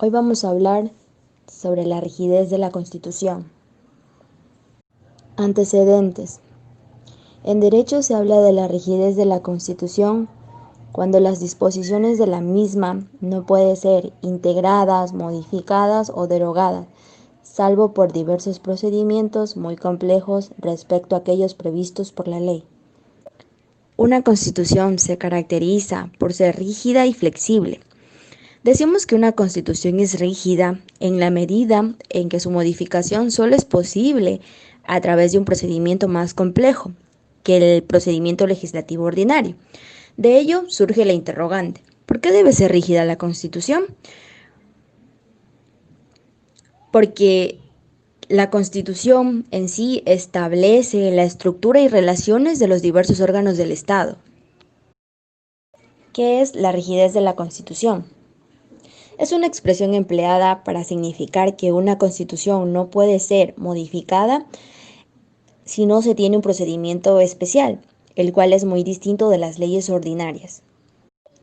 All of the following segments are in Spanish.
Hoy vamos a hablar sobre la rigidez de la Constitución. Antecedentes. En derecho se habla de la rigidez de la Constitución cuando las disposiciones de la misma no pueden ser integradas, modificadas o derogadas, salvo por diversos procedimientos muy complejos respecto a aquellos previstos por la ley. Una Constitución se caracteriza por ser rígida y flexible. Decimos que una Constitución es rígida en la medida en que su modificación solo es posible a través de un procedimiento más complejo que el procedimiento legislativo ordinario. De ello surge la interrogante: ¿por qué debe ser rígida la Constitución? Porque la Constitución en sí establece la estructura y relaciones de los diversos órganos del Estado. ¿Qué es la rigidez de la Constitución? Es una expresión empleada para significar que una Constitución no puede ser modificada si no se tiene un procedimiento especial, el cual es muy distinto de las leyes ordinarias.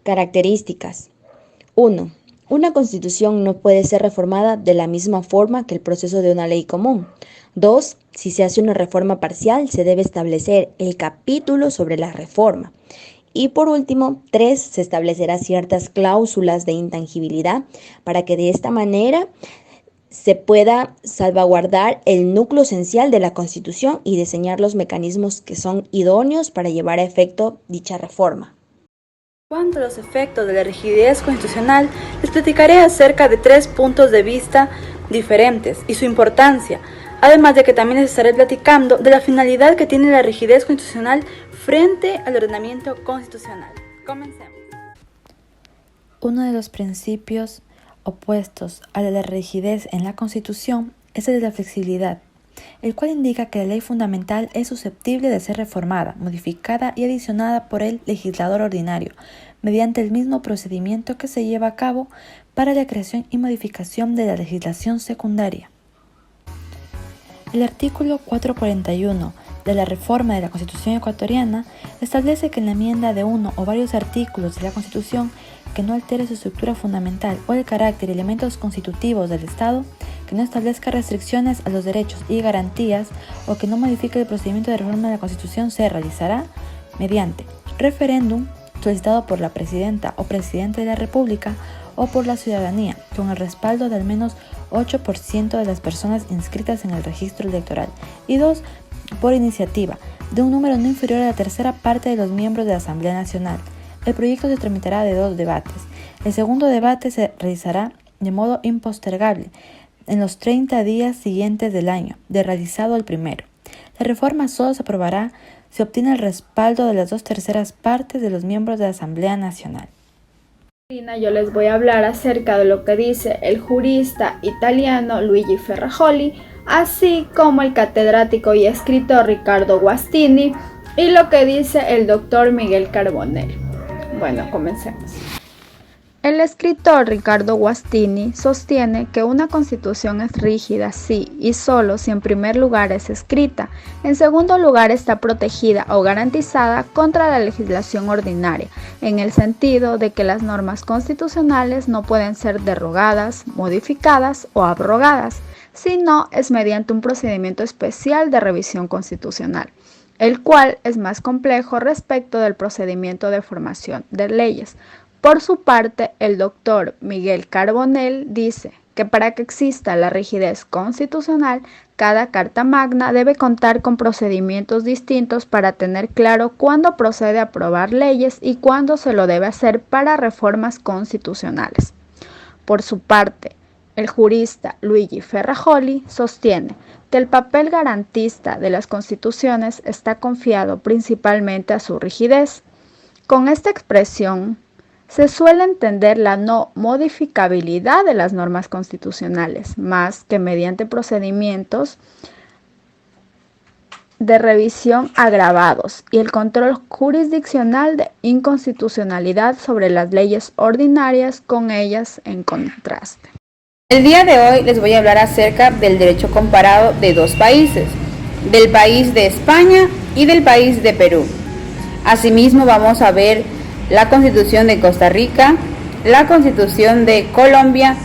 Características. 1. Una Constitución no puede ser reformada de la misma forma que el proceso de una ley común. 2. Si se hace una reforma parcial, se debe establecer el capítulo sobre la reforma. Y por último, 3. Se establecerá ciertas cláusulas de intangibilidad para que de esta manera se pueda salvaguardar el núcleo esencial de la Constitución y diseñar los mecanismos que son idóneos para llevar a efecto dicha reforma. En cuanto a los efectos de la rigidez constitucional, les platicaré acerca de 3 puntos de vista diferentes y su importancia, además de que también les estaré platicando de la finalidad que tiene la rigidez constitucional frente al ordenamiento constitucional. Comencemos. Uno de los principios opuestos a la rigidez en la Constitución es el de la flexibilidad, el cual indica que la ley fundamental es susceptible de ser reformada, modificada y adicionada por el legislador ordinario, mediante el mismo procedimiento que se lleva a cabo para la creación y modificación de la legislación secundaria. El artículo 441 de la reforma de la Constitución ecuatoriana establece que en la enmienda de uno o varios artículos de la Constitución que no altere su estructura fundamental o el carácter y elementos constitutivos del Estado, que no establezca restricciones a los derechos y garantías o que no modifique el procedimiento de reforma de la Constitución se realizará mediante referéndum solicitado por la Presidenta o Presidente de la República o por la ciudadanía, con el respaldo de al menos 8% de las personas inscritas en el registro electoral, y 2. Por iniciativa de un número no inferior a la tercera parte de los miembros de la Asamblea Nacional. El proyecto se tramitará de 2 debates. El segundo debate se realizará de modo impostergable en los 30 días siguientes del año de realizado el primero. La reforma solo se aprobará si obtiene el respaldo de las 2/3 partes de los miembros de la Asamblea Nacional. Yo les voy a hablar acerca de lo que dice el jurista italiano Luigi Ferrajoli, así como el catedrático y escritor Riccardo Guastini, y lo que dice el doctor Miguel Carbonell. Bueno, comencemos. El escritor Riccardo Guastini sostiene que una constitución es rígida si y solo si en primer lugar es escrita, en segundo lugar está protegida o garantizada contra la legislación ordinaria, en el sentido de que las normas constitucionales no pueden ser derogadas, modificadas o abrogadas, sino es mediante un procedimiento especial de revisión constitucional, el cual es más complejo respecto del procedimiento de formación de leyes. Por su parte, el doctor Miguel Carbonell dice que para que exista la rigidez constitucional, cada Carta Magna debe contar con procedimientos distintos para tener claro cuándo procede a aprobar leyes y cuándo se lo debe hacer para reformas constitucionales. Por su parte, el jurista Luigi Ferrajoli sostiene que el papel garantista de las constituciones está confiado principalmente a su rigidez. Con esta expresión, se suele entender la no modificabilidad de las normas constitucionales, más que mediante procedimientos de revisión agravados y el control jurisdiccional de inconstitucionalidad sobre las leyes ordinarias con ellas en contraste. El día de hoy les voy a hablar acerca del derecho comparado de 2 países, del país de España y del país de Perú. Asimismo vamos a ver la Constitución de Costa Rica, la Constitución de Colombia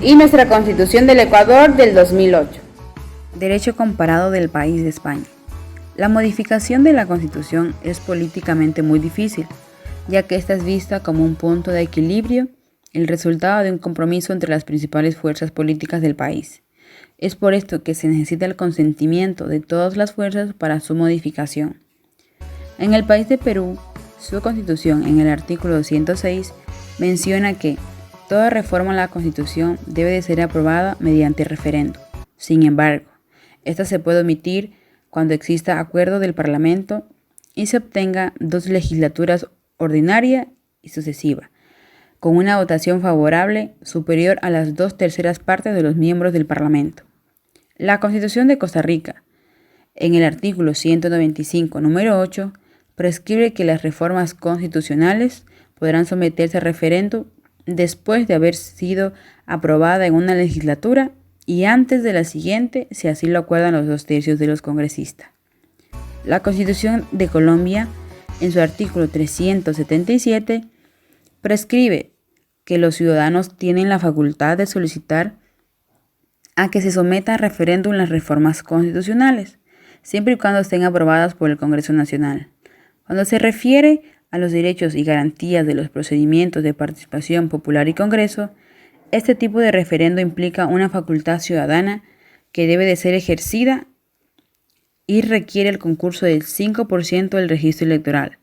y nuestra Constitución del Ecuador del 2008. Derecho comparado del país de España. La modificación de la Constitución es políticamente muy difícil, ya que esta es vista como un punto de equilibrio, el resultado de un compromiso entre las principales fuerzas políticas del país. Es por esto que se necesita el consentimiento de todas las fuerzas para su modificación. En el país de Perú, su Constitución, en el artículo 106, menciona que toda reforma a la Constitución debe de ser aprobada mediante referendo. Sin embargo, esta se puede omitir cuando exista acuerdo del Parlamento y se obtenga 2 legislaturas ordinaria y sucesiva, con una votación favorable superior a las 2/3 partes de los miembros del Parlamento. La Constitución de Costa Rica, en el artículo 195, número 8, prescribe que las reformas constitucionales podrán someterse a referendo después de haber sido aprobada en una legislatura y antes de la siguiente, si así lo acuerdan los 2/3 de los congresistas. La Constitución de Colombia, en su artículo 377, prescribe que los ciudadanos tienen la facultad de solicitar a que se someta a referéndum las reformas constitucionales, siempre y cuando estén aprobadas por el Congreso Nacional. Cuando se refiere a los derechos y garantías de los procedimientos de participación popular y Congreso, este tipo de referendo implica una facultad ciudadana que debe de ser ejercida y requiere el concurso del 5% del registro electoral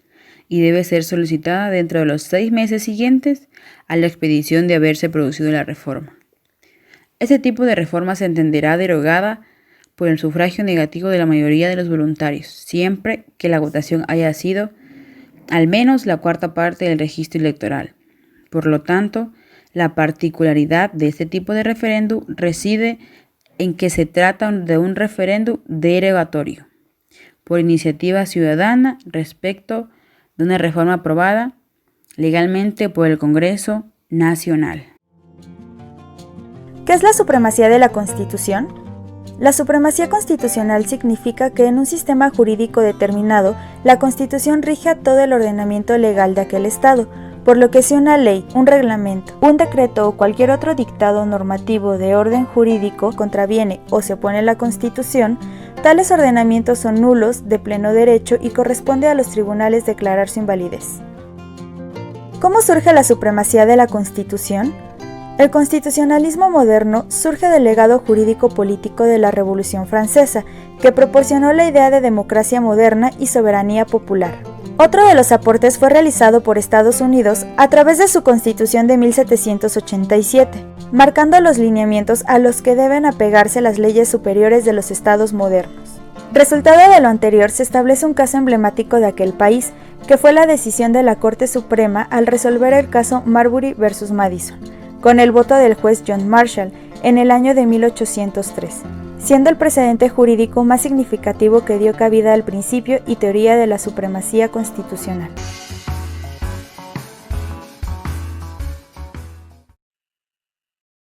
y debe ser solicitada dentro de los 6 meses siguientes a la expedición de haberse producido la reforma. Este tipo de reforma se entenderá derogada por el sufragio negativo de la mayoría de los voluntarios, siempre que la votación haya sido al menos la 1/4 parte del registro electoral. Por lo tanto, la particularidad de este tipo de referéndum reside en que se trata de un referéndum derogatorio por iniciativa ciudadana respecto de una reforma aprobada legalmente por el Congreso Nacional. ¿Qué es la supremacía de la Constitución? La supremacía constitucional significa que en un sistema jurídico determinado, la Constitución rige a todo el ordenamiento legal de aquel Estado, por lo que si una ley, un reglamento, un decreto o cualquier otro dictado normativo de orden jurídico contraviene o se opone a la Constitución, tales ordenamientos son nulos de pleno derecho y corresponde a los tribunales declarar su invalidez. ¿Cómo surge la supremacía de la Constitución? El constitucionalismo moderno surge del legado jurídico-político de la Revolución Francesa, que proporcionó la idea de democracia moderna y soberanía popular. Otro de los aportes fue realizado por Estados Unidos a través de su Constitución de 1787, marcando los lineamientos a los que deben apegarse las leyes superiores de los estados modernos. Resultado de lo anterior, se establece un caso emblemático de aquel país, que fue la decisión de la Corte Suprema al resolver el caso Marbury vs. Madison, con el voto del juez John Marshall en el año de 1803, siendo el precedente jurídico más significativo que dio cabida al principio y teoría de la supremacía constitucional.